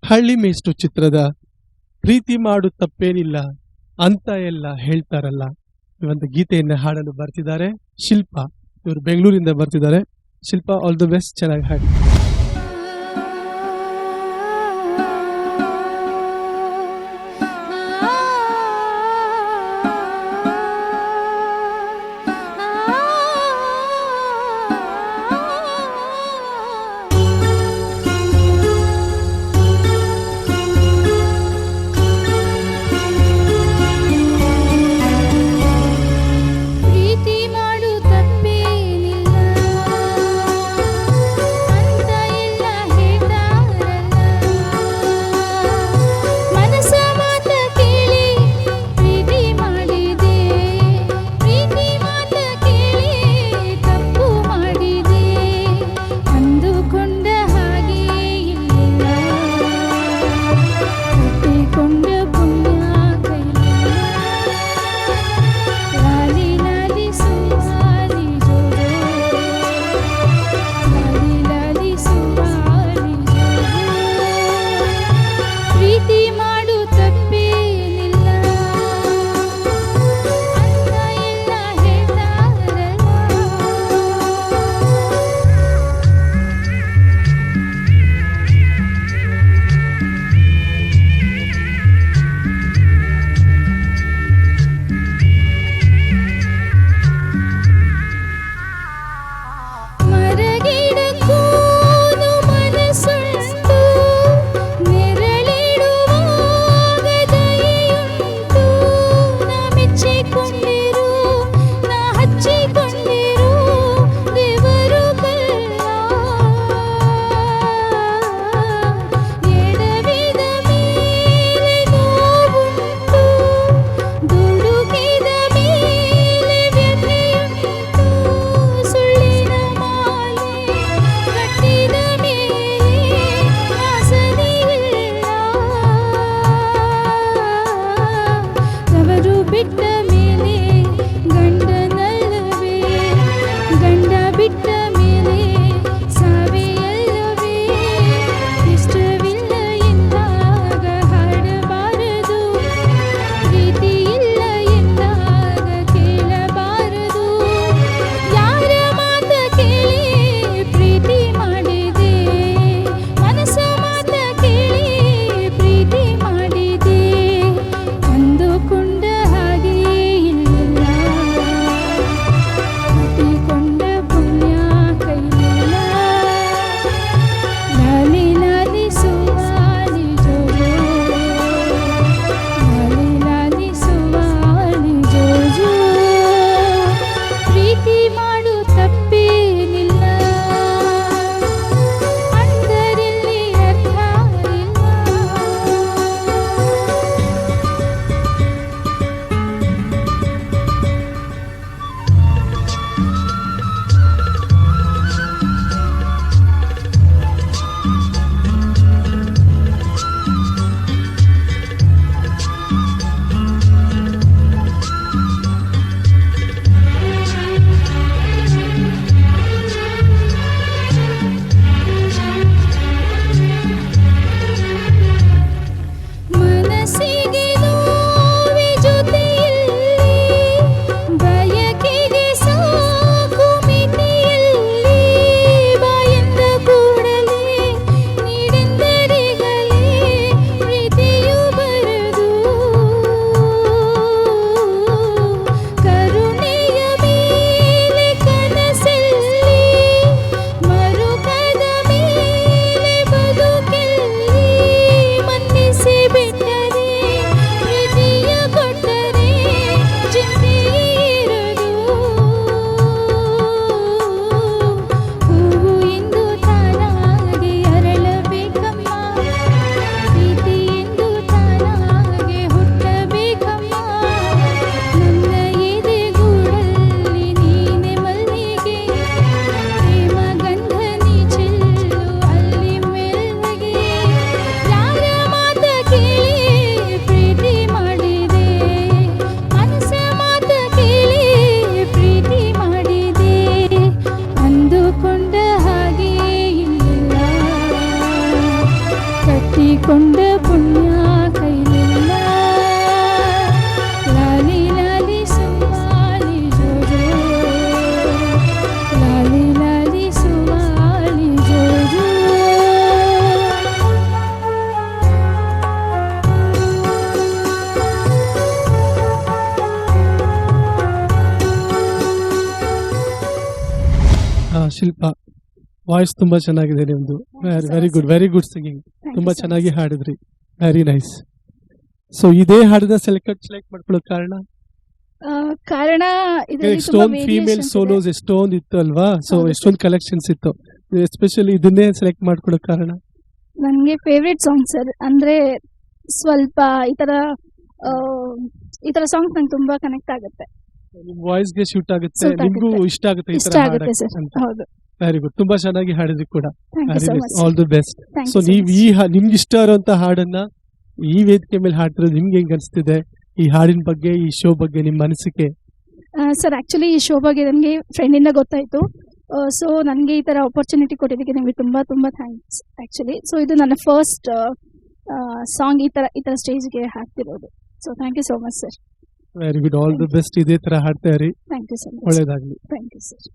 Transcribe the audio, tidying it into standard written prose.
ಹಳ್ಳಿ ಮೇಷ್ಟು ಚಿತ್ರದ ಪ್ರೀತಿ ಮಾಡು ತಪ್ಪೇನಿಲ್ಲ ಅಂತ ಎಲ್ಲ ಹೇಳ್ತಾರಲ್ಲ ಈ ಒಂದು ಗೀತೆಯನ್ನ ಹಾಡಲು ಬರ್ತಿದ್ದಾರೆ ಶಿಲ್ಪಾ. ಇವರು ಬೆಂಗಳೂರಿಂದ ಬರ್ತಿದ್ದಾರೆ. ಶಿಲ್ಪಾ, ಆಲ್ ದಿ ಬೆಸ್ಟ್, ಚೆನ್ನಾಗಿ ಹಾಡಿ. ಪ್ರೀತಿ ಮಾಡು ತಪ್ಪೇನಿಲ್ಲ ಮಾಡಿಕೊಂಡ ಪುಣ್ಯ ಕೈಲಿಲ್ಲ ಲಾಲಿ ಲಾಲಿ ಸುವಾಲಿ ಜೋಜೋ ಲಾಲಿ ಲಾಲಿ ಸುವಾಲಿ ಜೋಜೋ ಶಿಲ್ಪ ವಾಯ್ಸ್ ತುಂಬಾ ಚೆನ್ನಾಗಿದೆ ನಿಮ್ದು. Very good singing. ತುಂಬಾ ಚೆನ್ನಾಗಿ ಹಾಡಿದ್ರಿ. Very nice. ಸೊ ಇದೇ ಹಾಡನ್ನ ಸೆಲೆಕ್ಟ್ ಮಾಡ್ಕೊಳ್ಳೋ ಕಾರಣ ಕಾರಣ ಇದರಲ್ಲಿ ತುಂಬಾ ಎಷ್ಟೊಂದು ಫೀಮೇಲ್ variations ಇದೆ. ಸೋಲೋಸ್ ಎಷ್ಟೊಂದು ಇತ್ತು ಅಲ್ವಾ? ಸೊ ಹೌದು ಎಷ್ಟೊಂದು ಕಲೆಕ್ಷನ್ಸ್ ಇತ್ತು. ಎಸ್ಪೆಷಲಿ ಇದನ್ನೇ ಸೆಲೆಕ್ಟ್ ಮಾಡ್ಕೊಳ್ಳೋ ಕಾರಣ ನನಗೆ ಫೇವ್ರೆಟ್ ಸಾಂಗ್ ಸರ್. ಅಂದ್ರೆ ಸ್ವಲ್ಪ ಈ ತರ ಸಾಂಗ್ಸ್ ನಂಗೆ ತುಂಬಾ ಕನೆಕ್ಟ್ ಆಗುತ್ತೆ, ನಿಮ್ ವಾಯ್ಸ್ ಗೆ ಶೂಟ್ ಆಗುತ್ತೆ, Suit ನಿಮ್ಗೂ ಆಗುತ್ತೆ. ಇಷ್ಟ ಆಗುತ್ತೆ ಈ ಇಷ್ಟ ತರ ಆಗುತ್ತೆ ಹಾಡಕ್ಕೆ ಸರ್. ಅಂತ. ಹೌದು, ವೆರಿ ಗುಡ್. ತುಂಬಾ ಚೆನ್ನಾಗಿ ಹಾಡಿದ್ರಿ ಕೂಡ. Thank you so much. All the best. So ನೀವು ನಿಮ್ಗೆ ಇಷ್ಟ ಇರುವಂತ ಹಾಡನ್ನ ಈ ವೇದಿಕೆ ಮೇಲೆ ಹಾಡ್ತಿರೋದು ನಿಮ್ಗೆ ಹೆಂಗ್ ಅನ್ಸ್ತಿದೆ? ಈ ಹಾಡಿನ ಬಗ್ಗೆ, ಈ ಶೋ ಬಗ್ಗೆ ನಿಮ್ಮ ಅನಿಸಿಕೆ? ಸರ್ ಆಕ್ಚುಲಿ ಈ ಶೋ ಬಗ್ಗೆ ನನಗೆ ಫ್ರೆಂಡ್ ಇಂದ ಗೊತ್ತಾಯ್ತು. ಸೊ ನನಗೆ ಈ ತರ ಆಪರ್ಚುನಿಟಿ ಕೊಟ್ಟಿದ್ದಕ್ಕೆ ನಿಮಗೆ ತುಂಬಾ ತುಂಬಾ ಥ್ಯಾಂಕ್ಸ್ ಆಕ್ಚುಲಿ. ಸೊ ಇದು ನನ್ನ ಫಸ್ಟ್ ಸಾಂಗ್ ಈ ತರ ಸ್ಟೇಜ್ಗೆ ಹಾಕ್ತಿರೋದು. So thank you so much sir. Very good. All the best. ಇದೇ ತರ ಹಾಡ್ತಾ ಇರಿ. Thank you so much. ಒಳ್ಳೇದಾಗ್ಲಿ. Thank you sir.